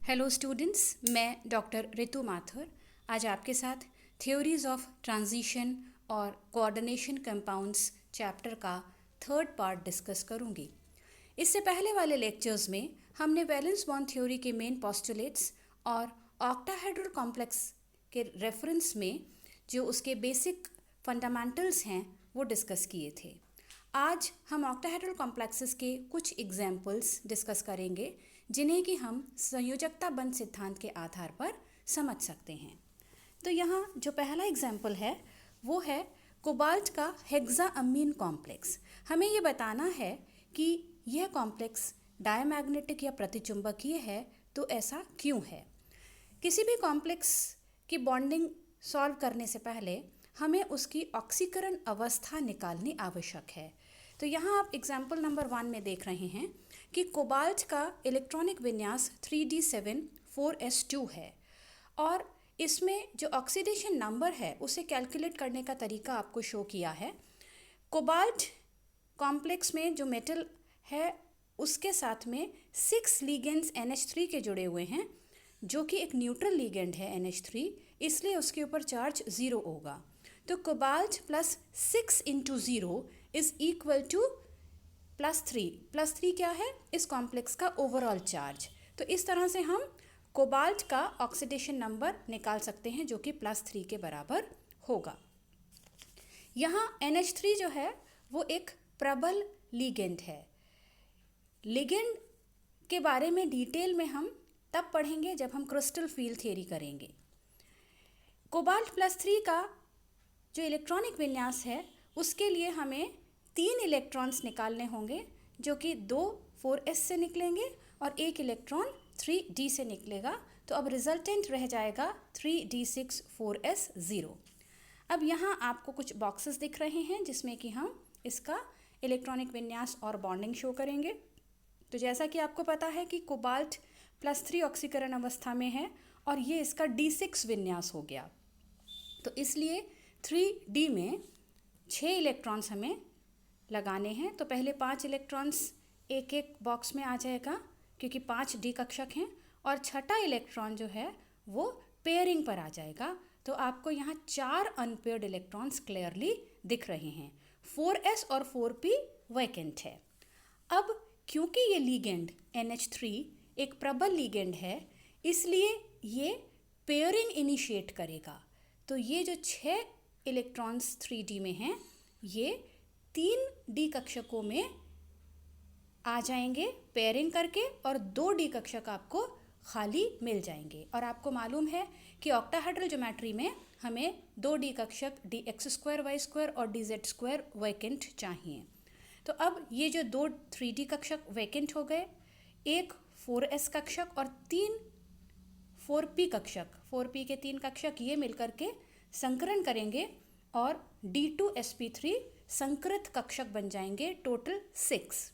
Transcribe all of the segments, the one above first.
Hello students, मैं doctor Ritu Mathur आज आपके साथ थ्योरीज ऑफ ट्रांजिशन और कोऑर्डिनेशन कंपाउंड्स चैप्टर का थर्ड पार्ट डिस्कस करूंगी। इससे पहले वाले लेक्चर्स में हमने वैलेंस बॉन्ड थ्योरी के मेन पोस्टुलेट्स और ऑक्टाहेड्रल कॉम्प्लेक्स के रेफरेंस में जो उसके बेसिक फंडामेंटल्स हैं वो डिस्कस किए थे। आज हम ऑक्टाहेड्रल कॉम्प्लेक्सेस के कुछ एग्जाम्पल्स डिस्कस करेंगे जिन्हें कि हम संयोजकता बंध सिद्धांत के आधार पर समझ सकते हैं। तो यहाँ जो पहला एग्जाम्पल है वो है कोबाल्ट का हेक्साअमीन कॉम्प्लेक्स। हमें ये बताना है कि यह कॉम्प्लेक्स डायमैग्नेटिक या प्रतिचुंबकीय है, तो ऐसा क्यों है। किसी भी कॉम्प्लेक्स की बॉन्डिंग सॉल्व करने से पहले हमें उसकी ऑक्सीकरण अवस्था निकालनी आवश्यक है। तो यहाँ आप एग्जाम्पल नंबर 1 में देख रहे हैं कि कोबाल्ट का इलेक्ट्रॉनिक विन्यास 3d7 4s2 है और इसमें जो ऑक्सीडेशन नंबर है उसे कैलकुलेट करने का तरीका आपको शो किया है। कोबाल्ट कॉम्प्लेक्स में जो मेटल है उसके साथ में 6 लिगेंड्स NH3 के जुड़े हुए हैं, जो कि एक न्यूट्रल लिगेंड है NH3, इसलिए उसके ऊपर चार्ज 0 होगा। तो cobalt plus 6 into 0 is equal to +3 क्या है, इस कॉम्प्लेक्स का ओवरऑल चार्ज। तो इस तरह से हम कोबाल्ट का ऑक्सीडेशन नंबर निकाल सकते हैं जो कि +3 के बराबर होगा। यहाँ NH3 जो है वो एक प्रबल लिगेंड है। लिगेंड के बारे में डिटेल में हम तब पढ़ेंगे जब हम क्रिस्टल फील्ड थ्योरी करेंगे। कोबाल्ट +3 का जो इलेक्ट्रॉनिक विन्यास है उसके लिए हमें 3 इलेक्ट्रॉन्स निकालने होंगे, जो कि 2 4s से निकलेंगे और 1 इलेक्ट्रॉन 3d से निकलेगा। तो अब रिजल्टेंट रह जाएगा 3d6 4s 0। अब यहाँ आपको कुछ बॉक्सेस दिख रहे हैं जिसमें कि हम इसका इलेक्ट्रॉनिक विन्यास और बॉन्डिंग शो करेंगे। तो जैसा कि आपको पता है कि कोबाल्ट +3 ऑक्सीकरण अवस्था में है और ये इसका d6 विन्यास हो गया। तो इसलिए 3d में 6 इलेक्ट्रॉन्स हमें लगाने हैं। तो पहले 5 इलेक्ट्रॉन्स एक एक बॉक्स में आ जाएगा क्योंकि 5 d कक्षक हैं, और छठा इलेक्ट्रॉन जो है वो पेयरिंग पर आ जाएगा। तो आपको यहाँ 4 अनपेयर्ड इलेक्ट्रॉन्स क्लियरली दिख रहे हैं। 4s और 4p वैकेंट है। अब क्योंकि ये लिगेंड NH3 एक प्रबल लिगेंड है, इसलिए ये पेयरिंग इनिशिएट करेगा। तो ये जो 6 इलेक्ट्रॉन्स 3d में हैं ये 3d कक्षकों में आ जाएंगे पेयरिंग करके, और 2d कक्षक आपको खाली मिल जाएंगे। और आपको मालूम है कि ऑक्टाहेड्रल ज्योमेट्री में हमें 2d कक्षक dx² y² और dz² वैकेंट चाहिए। तो अब ये जो 2 3d कक्षक वैकेंट हो गए, एक 4s कक्षक और 3 4p कक्षक, 4p के 3 कक्षक ये मिलकर के संकरण करेंगे और d2sp3 संकृत कक्षक बन जाएंगे, टोटल 6।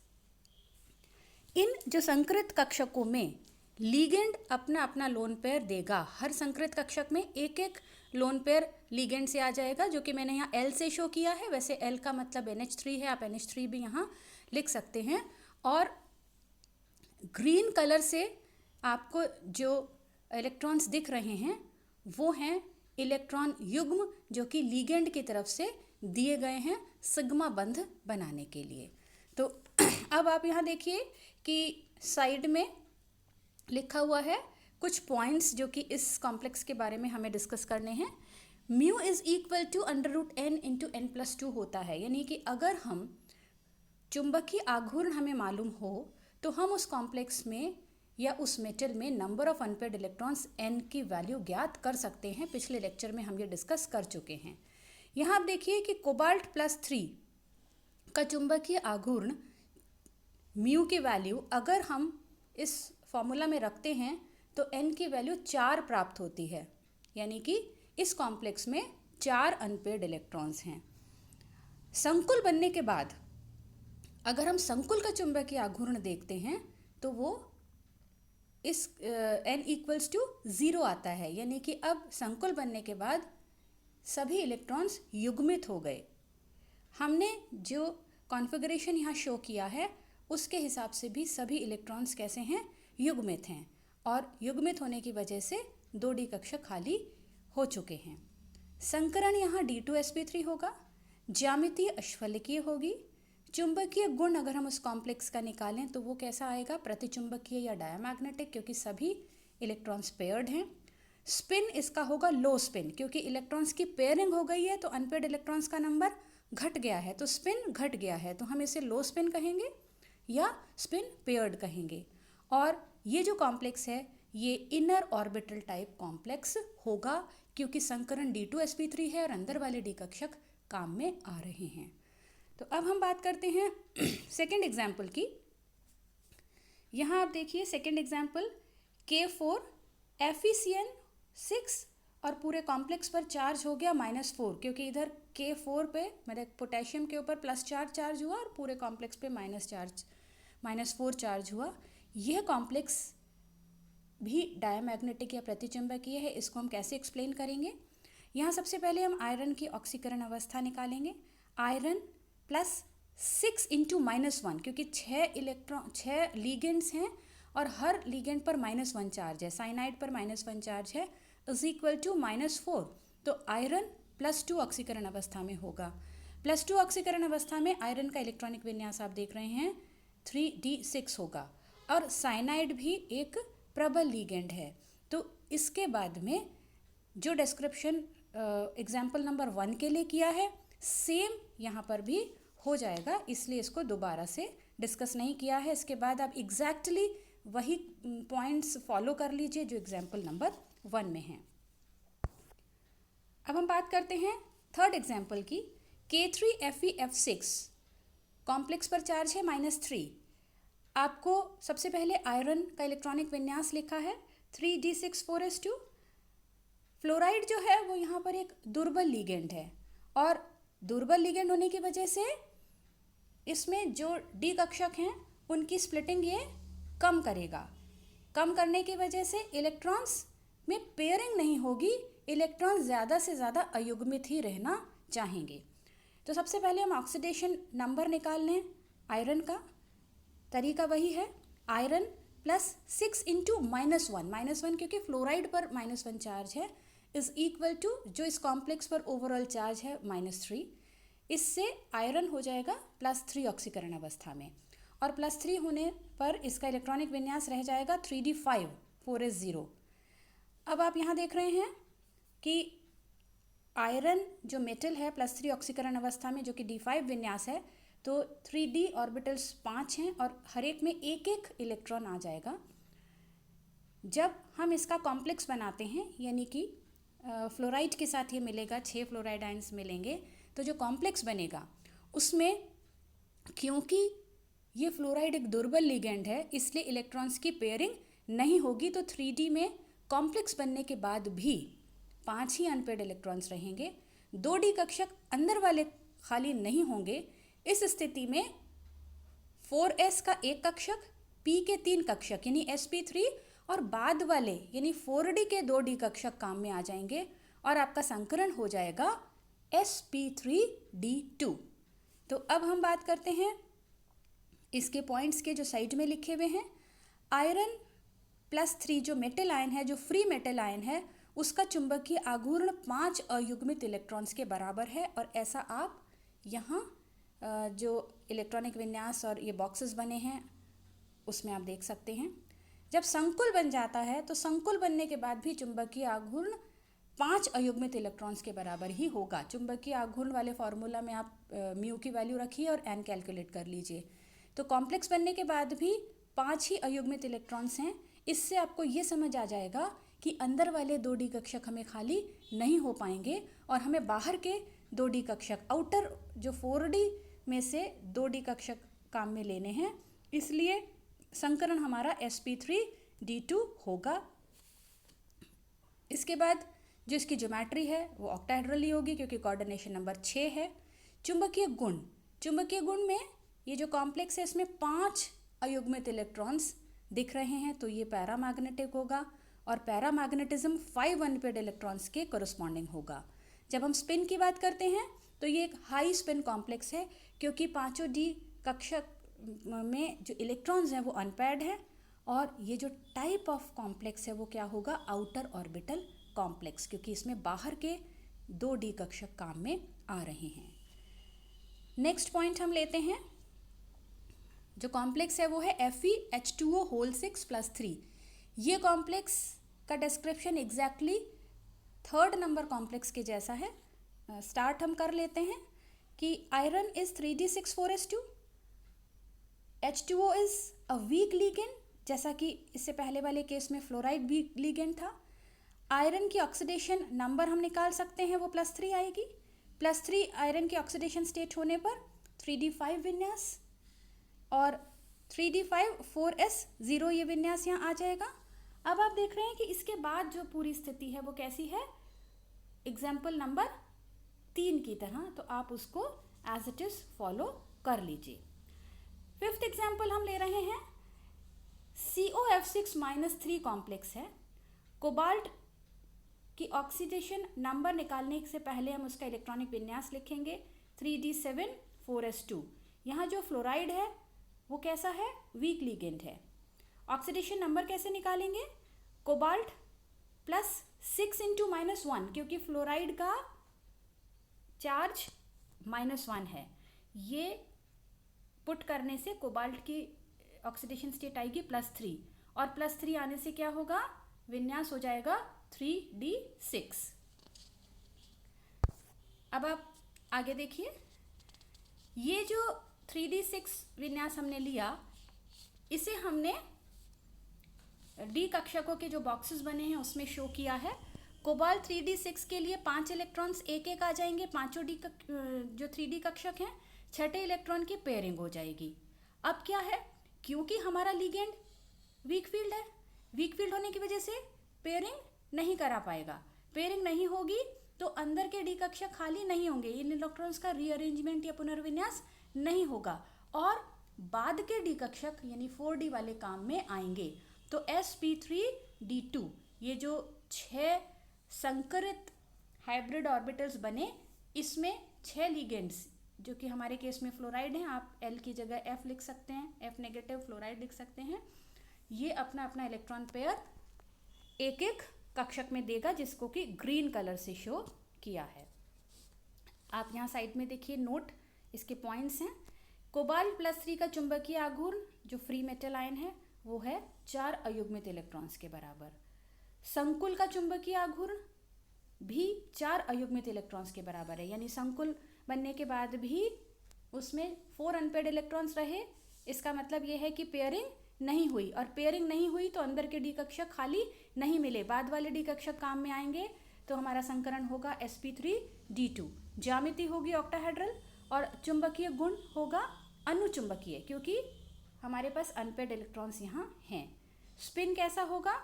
इन जो संकृत कक्षकों में लिगेंड अपना अपना लोन पेयर देगा। हर संकृत कक्षक में एक एक लोन पेयर लिगेंड से आ जाएगा, जो कि मैंने यहाँ L से शो किया है। वैसे L का मतलब NH3 है, आप NH3 भी यहाँ लिख सकते हैं। और ग्रीन कलर से आपको जो इलेक्ट्रॉन्स दिख रहे हैं वो हैं इलेक्ट्रॉन युग्म, जो कि लिगेंड की तरफ से दिए गए हैं सिग्मा बंध बनाने के लिए। तो अब आप यहाँ देखिए कि साइड में लिखा हुआ है कुछ पॉइंट्स जो कि इस कॉम्प्लेक्स के बारे में हमें डिस्कस करने हैं। Mu is equal to √n into n+2 होता है, यानी कि अगर हम चुंबकीय आघूर्ण हमें मालूम हो तो हम उस कॉम्प्लेक्स में या उस मेटल में number of unpaired electrons n की वैल्यू ज्ञात कर सकते हैं। पिछले लेक्चर में हम ये डिस्कस कर चुके हैं। यहाँ आप देखिए कि कोबाल्ट +3 का चुंबकीय आघूर्ण म्यू की वैल्यू अगर हम इस फॉर्मूला में रखते हैं तो n की वैल्यू 4 प्राप्त होती है, यानी कि इस कॉम्प्लेक्स में 4 अनपेयर्ड इलेक्ट्रॉन्स हैं। संकुल बनने के बाद अगर हम संकुल का चुंबकीय आघूर्ण देखते हैं तो वो इस n = 0 आता है, यानी कि अब संकुल बनने के बाद सभी इलेक्ट्रॉन्स युग्मित हो गए। हमने जो कॉन्फ़िगरेशन यहाँ शो किया है उसके हिसाब से भी सभी इलेक्ट्रॉन्स कैसे हैं, युग्मित हैं। और युग्मित होने की वजह से 2d कक्षक खाली हो चुके हैं। संकरण यहाँ D2sp3 होगा, ज्यामितीय अश्वलिकीय होगी। चुंबकीय गुण अगर हम उस कॉम्प्लेक्स का निकालें तो वो कैसा आएगा, प्रतिचुंबकीय या डायमैग्नेटिक, क्योंकि सभी इलेक्ट्रॉन्स पेयर्ड हैं। स्पिन इसका होगा लो स्पिन, क्योंकि इलेक्ट्रॉन्स की पेयरिंग हो गई है तो अनपेयर्ड इलेक्ट्रॉन्स का नंबर घट गया है, तो स्पिन घट गया है, तो हम इसे लो स्पिन कहेंगे या स्पिन पेयर्ड कहेंगे। और ये जो कॉम्प्लेक्स है ये इनर ऑर्बिटल टाइप कॉम्प्लेक्स होगा, क्योंकि संकरण D2sp3 है और अंदर वाले d कक्षक काम में आ रहे हैं। तो अब हम बात करते हैं सेकेंड एग्जाम्पल की। यहाँ आप देखिए सेकेंड एग्जाम्पल, K4 FeCN6 और पूरे कॉम्प्लेक्स पर चार्ज हो गया -4, क्योंकि इधर K4 पे मेरे पोटेशियम के ऊपर +4 चार्ज हुआ और पूरे कॉम्प्लेक्स पे -4 चार्ज हुआ। यह कॉम्प्लेक्स भी डायमैग्नेटिक या प्रतिचुंबकीय है। इसको हम कैसे एक्सप्लेन करेंगे? यहाँ सबसे पहले हम आयरन की ऑक्सीकरण अवस्था निकालेंगे। आयरन +6 × -1, क्योंकि 6 लीगेंड्स हैं और हर लीगेंड पर -1 चार्ज है, साइनाइड पर -1 चार्ज है, = -4। तो आयरन +2 ऑक्सीकरण अवस्था में होगा। +2 ऑक्सीकरण अवस्था में आयरन का इलेक्ट्रॉनिक विन्यास आप देख रहे हैं 3d6 होगा, और साइनाइड भी एक प्रबल लीगेंड है। तो इसके बाद में जो डिस्क्रिप्शन एग्जाम्पल नंबर 1 के लिए किया है सेम यहाँ पर भी हो जाएगा, इसलिए इसको दोबारा से डिस्कस नहीं किया है। इसके बाद आप एग्जैक्टली वही पॉइंट्स फॉलो कर लीजिए जो एग्जाम्पल नंबर 1 में हैं। अब हम बात करते हैं थर्ड एग्जाम्पल की। K3FeF6 कॉम्प्लेक्स पर चार्ज है -3। आपको सबसे पहले आयरन का इलेक्ट्रॉनिक विन्यास लिखा है 3d6 4s2। फ्लोराइड जो है वो यहाँ पर एक दुर्बल लीगेंड है, और दुर्बल लीगेंड होने की वजह से इसमें जो d कक्षक हैं उनकी स्प्लिटिंग ये कम करेगा। कम करने की वजह से इलेक्ट्रॉन्स में पेयरिंग नहीं होगी, इलेक्ट्रॉन ज़्यादा से ज़्यादा अयुग्मित ही रहना चाहेंगे। तो सबसे पहले हम ऑक्सीडेशन नंबर निकाल लें। आयरन का तरीका वही है, आयरन +6 × -1 क्योंकि फ्लोराइड पर -1 चार्ज है, = जो इस कॉम्प्लेक्स पर ओवरऑल चार्ज है -3। इससे आयरन हो जाएगा +3 ऑक्सीकरण अवस्था में, और +3 होने पर इसका इलेक्ट्रॉनिक विन्यास रह जाएगा 3d5 4s0। अब आप यहाँ देख रहे हैं कि आयरन जो मेटल है +3 ऑक्सीकरण अवस्था में, जो कि d5 विन्यास है, तो 3d ऑर्बिटल्स 5 हैं और हर एक में एक एक इलेक्ट्रॉन आ जाएगा। जब हम इसका कॉम्प्लेक्स बनाते हैं, यानी कि फ्लोराइड के साथ ये मिलेगा, 6 फ्लोराइड आयंस मिलेंगे, तो जो कॉम्प्लेक्स बनेगा उसमें, क्योंकि ये फ्लोराइड एक दुर्बल लिगेंड है इसलिए इलेक्ट्रॉन्स की पेयरिंग नहीं होगी, तो 3d में कॉम्प्लेक्स बनने के बाद भी 5 ही अनपेयर्ड इलेक्ट्रॉन्स रहेंगे, 2d कक्षक अंदर वाले खाली नहीं होंगे। इस स्थिति में 4s का एक कक्षक, p के 3 कक्षक यानी sp3 और बाद वाले यानी 4d के 2d कक्षक काम में आ जाएंगे और आपका संकरण हो जाएगा sp3d2। तो अब हम बात करते हैं इसके पॉइंट्स के जो साइड में लिखे हुए हैं। आयरन +3 जो मेटल आयन है, जो फ्री मेटल आयन है, उसका चुंबकीय आघूर्ण 5 अयुग्मित इलेक्ट्रॉन्स के बराबर है, और ऐसा आप यहाँ जो इलेक्ट्रॉनिक विन्यास और ये बॉक्सेस बने हैं उसमें आप देख सकते हैं। जब संकुल बन जाता है तो संकुल बनने के बाद भी चुंबकीय आघूर्ण 5 अयुग्मित इलेक्ट्रॉन्स के बराबर ही होगा। चुंबकीय आघूर्ण वाले फॉर्मूला में आप म्यू की वैल्यू रखिए और एन कैलकुलेट कर लीजिए। तो कॉम्प्लेक्स बनने के बाद भी 5 ही अयुग्मित इलेक्ट्रॉन्स हैं। इससे आपको ये समझ आ जाएगा कि अंदर वाले 2d कक्षक हमें खाली नहीं हो पाएंगे और हमें बाहर के 2d कक्षक, आउटर जो 4d में से 2d कक्षक काम में लेने हैं, इसलिए संकरण हमारा sp3d2 होगा। इसके बाद जो इसकी ज्योमेट्री है वो ऑक्टाहेड्रली होगी क्योंकि कोऑर्डिनेशन नंबर 6 है। चुंबकीय गुण में ये जो कॉम्प्लेक्स है इसमें 5 अयुग्मित इलेक्ट्रॉन्स दिख रहे हैं, तो ये पैरामैग्नेटिक होगा और पैरामैग्नेटिज्म 5 अनपेयर्ड इलेक्ट्रॉन्स के कोरस्पॉन्डिंग होगा। जब हम स्पिन की बात करते हैं तो ये एक हाई स्पिन कॉम्प्लेक्स है क्योंकि 5 डी कक्षक में जो इलेक्ट्रॉन्स हैं वो अनपेयर्ड है और ये जो टाइप ऑफ कॉम्प्लेक्स है वो क्या होगा, आउटर ऑर्बिटल कॉम्प्लेक्स, क्योंकि इसमें बाहर के 2 डी कक्षक काम में आ रहे हैं। नेक्स्ट पॉइंट हम लेते हैं, जो कॉम्प्लेक्स है वो है FeH2O होल 6+3। ये कॉम्प्लेक्स का description exactly 3rd number complex के जैसा है। स्टार्ट हम कर लेते हैं कि iron is 3d6,4s2, H2O is a week ligand, जैसा कि इससे पहले वाले केस में फ्लोराइड वीक लिगेंड था। आयरन की ऑक्सीडेशन नंबर हम निकाल सकते हैं, वो +3 आएगी। +3 आयरन की ऑक्सीडेशन स्टेट होने पर 3d5 विन्यास और 3d5 4s0 ये विन्यास यहाँ आ जाएगा। अब आप देख रहे हैं कि इसके बाद जो पूरी स्थिति है वो कैसी है, एग्जाम्पल नंबर 3 की तरह, तो आप उसको एज इट इज फॉलो कर लीजिए। 5th एग्जाम्पल हम ले रहे हैं, COF6-3 कॉम्प्लेक्स है। कोबाल्ट की ऑक्सीडेशन नंबर निकालने से पहले हम उसका इलेक्ट्रॉनिक विन्यास लिखेंगे 3d7,4s2। यहाँ जो फ्लोराइड है वो कैसा है, वीक लिगेंड है। ऑक्सीडेशन नंबर कैसे निकालेंगे, कोबाल्ट +6 × -1, क्योंकि फ्लोराइड का चार्ज -1 है। ये पुट करने से कोबाल्ट की ऑक्सीडेशन स्टेट आएगी +3, और +3 आने से क्या होगा, विन्यास हो जाएगा 3d6। अब आप आगे देखिए, ये जो 3d6 विन्यास हमने लिया, इसे हमने डी कक्षकों के जो बॉक्सेस बने हैं उसमें शो किया है। कोबाल्ट 3d6 के लिए 5 इलेक्ट्रॉन्स एक एक आ जाएंगे, पांचों जो 3d कक्षक हैं, 6ठे इलेक्ट्रॉन की पेयरिंग हो जाएगी। अब क्या है, क्योंकि हमारा लिगेंड वीक फील्ड है, वीक फील्ड होने की वजह से पेयरिंग नहीं करा पाएगा। पेयरिंग नहीं होगी तो अंदर के डी कक्षक खाली नहीं होंगे, इन इलेक्ट्रॉन्स का रीअरेंजमेंट या पुनर्विन्यास नहीं होगा, और बाद के डी कक्षक यानी 4d वाले काम में आएंगे। तो sp3d2 ये जो 6 संकरित हाइब्रिड ऑर्बिटल्स बने, इसमें 6 लिगेंड्स, जो कि हमारे केस में फ्लोराइड हैं, आप L की जगह F लिख सकते हैं, F नेगेटिव फ्लोराइड लिख सकते हैं। ये अपना अपना इलेक्ट्रॉन पेयर एक एक कक्षक में देगा, जिसको कि ग्रीन कलर से शो किया है। आप यहाँ साइड में देखिए नोट, इसके पॉइंट्स हैं। कोबाल्ट +3 का चुंबकीय आघूर्ण जो फ्री मेटल आयन है वो है 4 अयुग्मित इलेक्ट्रॉन्स के बराबर। संकुल का चुंबकीय आघूर्ण भी 4 अयुग्मित इलेक्ट्रॉन्स के बराबर है, यानी संकुल बनने के बाद भी उसमें 4 अनपेयर्ड इलेक्ट्रॉन्स रहे। इसका मतलब ये है कि पेयरिंग नहीं हुई, और पेयरिंग नहीं हुई तो अंदर के डी कक्षक खाली नहीं मिले, बाद वाले डी कक्षक काम में आएंगे। तो हमारा संकरण होगा sp3d2, ज्यामिति होगी ऑक्टाहेड्रल, और चुंबकीय गुण होगा अनुचुंबकीय, क्योंकि हमारे पास अनपेयर्ड इलेक्ट्रॉन्स यहाँ हैं। स्पिन कैसा होगा,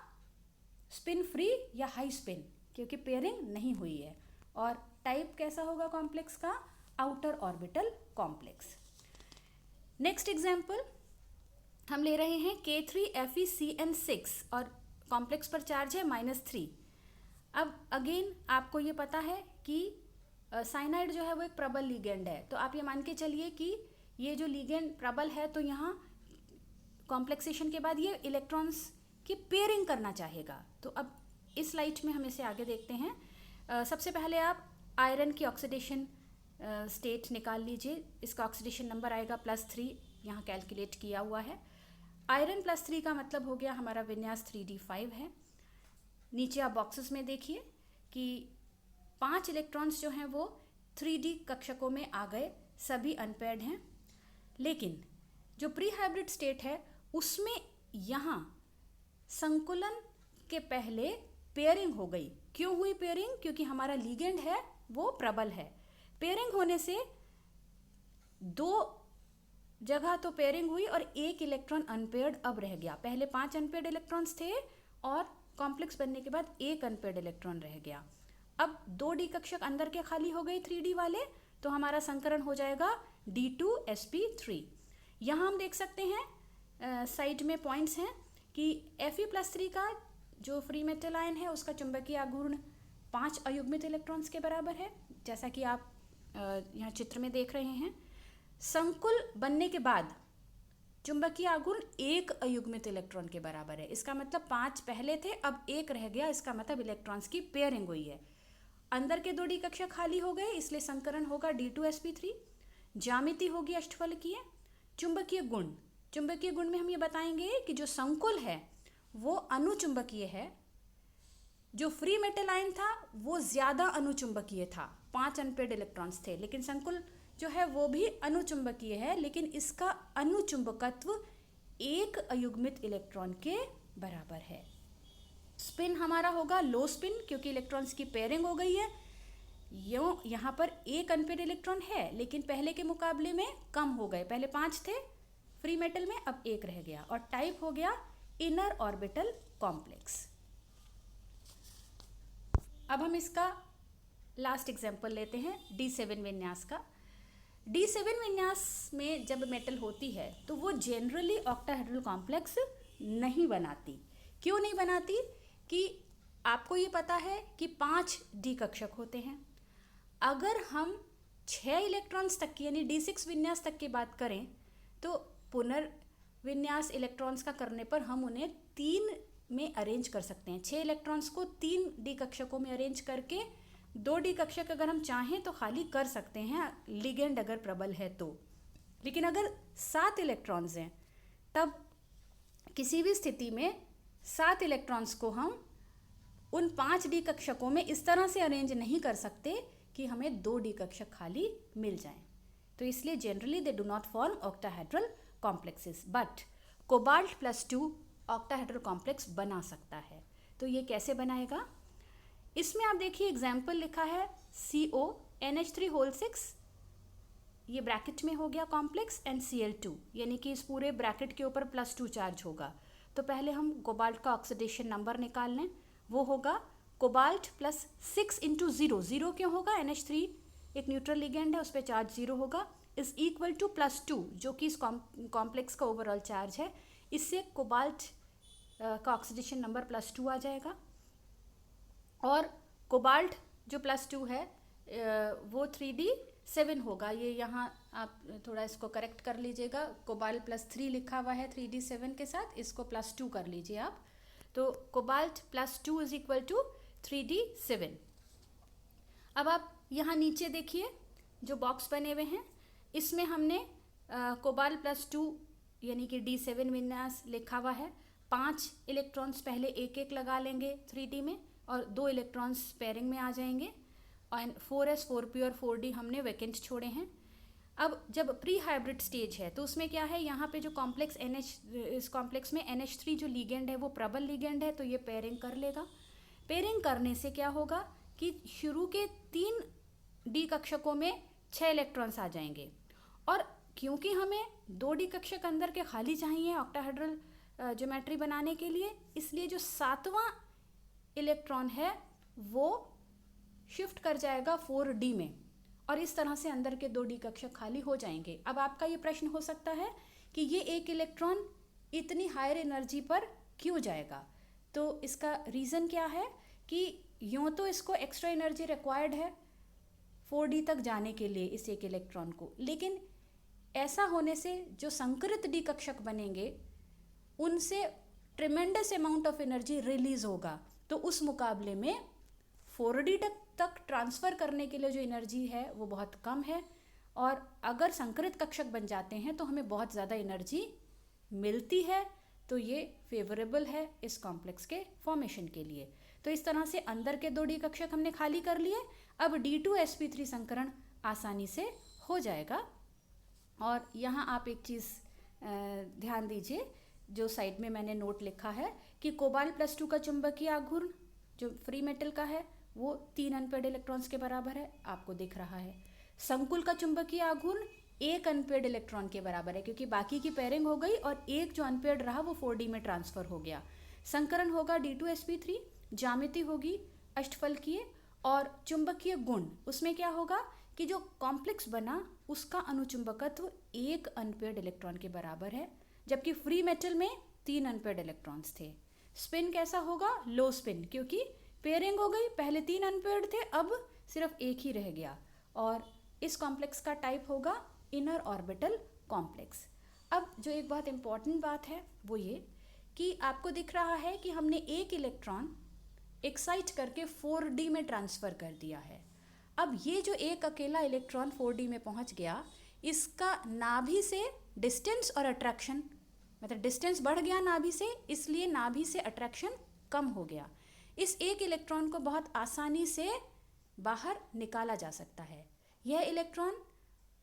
स्पिन फ्री या हाई स्पिन, क्योंकि पेयरिंग नहीं हुई है। और टाइप कैसा होगा कॉम्प्लेक्स का, outer orbital complex. Next example हम ले रहे हैं K3FeCN6 और कॉम्प्लेक्स पर चार्ज है -3। अब अगेन आपको ये पता है कि साइनाइड जो है वो एक प्रबल लिगेंड है, तो आप ये मान के चलिए कि ये जो लिगेंड प्रबल है, तो यहाँ कॉम्प्लेक्सेशन के बाद ये इलेक्ट्रॉन्स की पेयरिंग करना चाहेगा। तो अब इस स्लाइड में हम इसे आगे देखते हैं। सबसे पहले आप आयरन की ऑक्सीडेशन स्टेट निकाल लीजिए। इसका ऑक्सीडेशन नंबर आएगा +3, यहाँ कैलकुलेट किया हुआ है। आयरन +3 का मतलब हो गया हमारा विन्यास 3d5 है। नीचे आप बॉक्सेस में देखिए कि 5 इलेक्ट्रॉन्स जो हैं वो 3d कक्षकों में आ गए, सभी अनपेयर्ड हैं। लेकिन जो प्री हाइब्रिड स्टेट है उसमें यहाँ संकुलन के पहले पेयरिंग हो गई। क्यों हुई पेयरिंग, क्योंकि हमारा लिगेंड है वो प्रबल है। पेयरिंग होने से 2 जगह तो पेयरिंग हुई और 1 इलेक्ट्रॉन अनपेयर्ड अब रह गया। पहले 5 अनपेयर्ड इलेक्ट्रॉन्स थे और कॉम्प्लेक्स बनने के बाद 1 अनपेयर्ड इलेक्ट्रॉन रह गया। अब 2 डी कक्षक अंदर के खाली हो गए 3d वाले, तो हमारा संकरण हो जाएगा d2sp3। यहाँ हम देख सकते हैं साइड में पॉइंट्स हैं कि Fe+3 का जो फ्री मेटल आयन है उसका चुंबकीय आघूर्ण 5 अयुग्मित इलेक्ट्रॉन्स के बराबर है, जैसा कि आप यहाँ चित्र में देख रहे हैं। संकुल बनने के बाद चुंबकीय आघूर्ण एक अयुग्मित इलेक्ट्रॉन के बराबर है। इसका मतलब 5 पहले थे, अब एक रह गया, इसका मतलब इलेक्ट्रॉन्स की पेयरिंग हुई है। अंदर के 2 डी कक्षा खाली हो गए, इसलिए संकरण होगा D2sp3। ज्यामिति होगी अष्टफलकीय। चुंबकीय गुण, चुंबकीय गुण में हम ये बताएंगे कि जो संकुल है वो अनुचुंबकीय है, जो फ्री मेटल आयन था वो ज्यादा अनुचुंबकीय था, 5 अनपेयर्ड इलेक्ट्रॉन्स थे, लेकिन संकुल जो है वो भी अनुचुंबकीय है, लेकिन इसका अनुचुंबकत्व एक अयुग्मित इलेक्ट्रॉन के बराबर है। स्पिन हमारा होगा लो स्पिन, क्योंकि इलेक्ट्रॉन्स की पेयरिंग हो गई है। यहाँ पर एक अनपेयर्ड इलेक्ट्रॉन है, लेकिन पहले के मुकाबले में कम हो गए, पहले 5 थे फ्री मेटल में, अब एक रह गया। और टाइप हो गया इनर ऑर्बिटल कॉम्प्लेक्स। अब हम इसका लास्ट एग्जाम्पल लेते हैं D7 विन्यास का। D7 विन्यास में जब मेटल होती है तो वो जनरली ऑक्टाहेड्रल कॉम्प्लेक्स नहीं बनाती। क्यों नहीं बनाती? कि आपको ये पता है कि 5 डी कक्षक होते हैं। अगर हम 6 इलेक्ट्रॉन्स तक की यानी D6 विन्यास तक की बात करें तो पुनर्विन्यास इलेक्ट्रॉन्स का करने पर हम उन्हें 3 में अरेंज कर सकते हैं। 6 इलेक्ट्रॉन्स को 3 डी कक्षकों में अरेंज करके 2 डी कक्षक अगर हम चाहें तो खाली कर सकते हैं, लिगेंड अगर प्रबल है तो। लेकिन अगर 7 इलेक्ट्रॉन्स हैं तब किसी भी स्थिति में 7 इलेक्ट्रॉन्स को हम उन 5 डी कक्षकों में इस तरह से अरेंज नहीं कर सकते कि हमें 2 डी कक्षक खाली मिल जाएं। तो इसलिए generally they do not form octahedral complexes, but cobalt +2 octahedral complex बना सकता है। तो ये कैसे बनाएगा? इसमें आप देखिए एग्जाम्पल लिखा है CONH3 ये ब्रैकेट में हो गया कॉम्प्लेक्स, एंड Cl2, यानी कि इस पूरे ब्रैकेट के ऊपर +2 चार्ज होगा। तो पहले हम कोबाल्ट का ऑक्सीडेशन नंबर निकाल लें, वो होगा कोबाल्ट +6 × 0। 0 क्यों होगा? NH3 एक न्यूट्रल लिगेंड है, उस पर चार्ज 0 होगा, इज इक्वल टू +2 जो कि इस कॉम्प्लेक्स का ओवरऑल चार्ज है। इससे कोबाल्ट का ऑक्सीडेशन नंबर +2 आ जाएगा। और कोबाल्ट जो +2 है वो 3D7 होगा। ये यहाँ आप थोड़ा इसको करेक्ट कर लीजिएगा, कोबाल्ट +3 लिखा हुआ है 3D7 के साथ, इसको +2 कर लीजिए आप। तो cobalt +2 is equal to 3D7। अब आप यहाँ नीचे देखिए जो बॉक्स बने हुए हैं, इसमें हमने कोबाल्ट +2 यानी कि D7 विन्यास लिखा हुआ है। 5 इलेक्ट्रॉन्स पहले एक एक लगा लेंगे 3D में, और 2 इलेक्ट्रॉन्स पेयरिंग में आ जाएंगे, और 4s 4p और 4d हमने वैकेंट छोड़े हैं। अब जब प्री हाइब्रिड स्टेज है तो उसमें क्या है, यहाँ पे जो कॉम्प्लेक्स इस कॉम्प्लेक्स में NH3 जो लिगेंड है वो प्रबल लिगेंड है, तो ये पेयरिंग कर लेगा। पेयरिंग करने से क्या होगा कि शुरू के 3 डी कक्षकों में 6 इलेक्ट्रॉन्स आ जाएंगे, और क्योंकि हमें 2 डी कक्षक अंदर के खाली चाहिए ऑक्टाहेड्रल ज्योमेट्री बनाने के लिए, इसलिए जो 7वां इलेक्ट्रॉन है वो शिफ्ट कर जाएगा 4D में, और इस तरह से अंदर के 2 डी कक्षक खाली हो जाएंगे। अब आपका ये प्रश्न हो सकता है कि ये एक इलेक्ट्रॉन इतनी हायर एनर्जी पर क्यों जाएगा? तो इसका रीज़न क्या है कि यूँ तो इसको एक्स्ट्रा एनर्जी रिक्वायर्ड है 4D तक जाने के लिए इस एक इलेक्ट्रॉन को, लेकिन ऐसा होने से जो संकरित डी कक्षक बनेंगे उनसे tremendous amount of energy release होगा, तो उस मुकाबले में 4D तक ट्रांसफ़र करने के लिए जो एनर्जी है वो बहुत कम है, और अगर संकरित कक्षक बन जाते हैं तो हमें बहुत ज़्यादा एनर्जी मिलती है, तो ये फेवरेबल है इस कॉम्प्लेक्स के फॉर्मेशन के लिए। तो इस तरह से अंदर के 2 डी कक्षक हमने खाली कर लिए। अब D2sp3 संकरण आसानी से हो जाएगा। और यहाँ आप एक चीज़ ध्यान दीजिए, जो साइड में मैंने नोट लिखा है कि कोबाल्ट +2 का चुंबकीय आघूर्ण जो फ्री मेटल का है वो 3 अनपेयर्ड इलेक्ट्रॉन्स के बराबर है, आपको दिख रहा है। संकुल का चुंबकीय आघूर्ण 1 अनपेयर्ड इलेक्ट्रॉन के बराबर है, क्योंकि बाकी की पेयरिंग हो गई और एक जो अनपेयर्ड रहा वो 4D में ट्रांसफ़र हो गया। संकरण होगा D2sp3, ज्यामिति होगी अष्टफलकीय, और चुंबकीय गुण उसमें क्या होगा कि जो कॉम्प्लेक्स बना उसका अनुचुंबकत्व 1 अनपेयर्ड इलेक्ट्रॉन के बराबर है, जबकि फ्री मेटल में 3 अनपेयर्ड इलेक्ट्रॉन्स थे। स्पिन कैसा होगा? लो स्पिन, क्योंकि पेयरिंग हो गई, पहले 3 अनपेयर्ड थे, अब सिर्फ एक ही रह गया। और इस कॉम्प्लेक्स का टाइप होगा इनर ऑर्बिटल कॉम्प्लेक्स। अब जो एक बहुत इम्पॉर्टेंट बात है वो ये कि आपको दिख रहा है कि हमने एक इलेक्ट्रॉन एक्साइट करके 4D में ट्रांसफ़र कर दिया है। अब ये जो एक अकेला इलेक्ट्रॉन 4D में पहुंच गया, इसका नाभि से डिस्टेंस और अट्रैक्शन, मतलब डिस्टेंस बढ़ गया नाभि से, इसलिए नाभि से अट्रैक्शन कम हो गया। इस एक इलेक्ट्रॉन को बहुत आसानी से बाहर निकाला जा सकता है। यह इलेक्ट्रॉन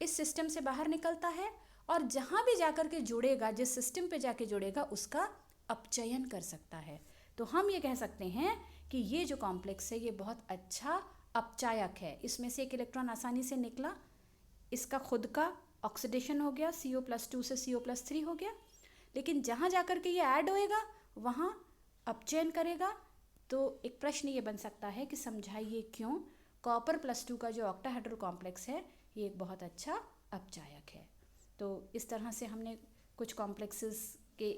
इस सिस्टम से बाहर निकलता है और जहाँ भी जाकर के जुड़ेगा, जिस सिस्टम पे जाके जुड़ेगा, उसका अपचयन कर सकता है। तो हम ये कह सकते हैं कि ये जो कॉम्प्लेक्स है ये बहुत अच्छा अपचायक है। इसमें से एक इलेक्ट्रॉन आसानी से निकला, इसका खुद का ऑक्सीडेशन हो गया, CO+2 से CO+3 हो गया, लेकिन जहाँ जाकर के ये ऐड होएगा वहाँ अपचयन करेगा। तो एक प्रश्न ये बन सकता है कि समझाइए क्यों Cr+2 का जो ऑक्टाहेड्रल कॉम्प्लेक्स है ये एक बहुत अच्छा अपचायक है। तो इस तरह से हमने कुछ कॉम्प्लेक्सेस के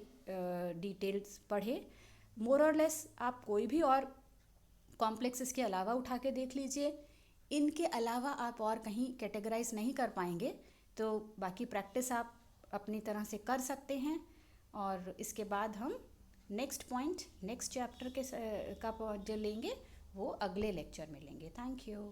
डिटेल्स पढ़े। मोर और लेस आप कोई भी और कॉम्प्लेक्सेस के अलावा उठा के देख लीजिए, इनके अलावा आप और कहीं कैटेगराइज नहीं कर पाएंगे। तो बाकी प्रैक्टिस आप अपनी तरह से कर सकते हैं और इसके बाद हम नेक्स्ट पॉइंट नेक्स्ट चैप्टर के का जो लेंगे वो अगले लेक्चर में लेंगे। Thank you.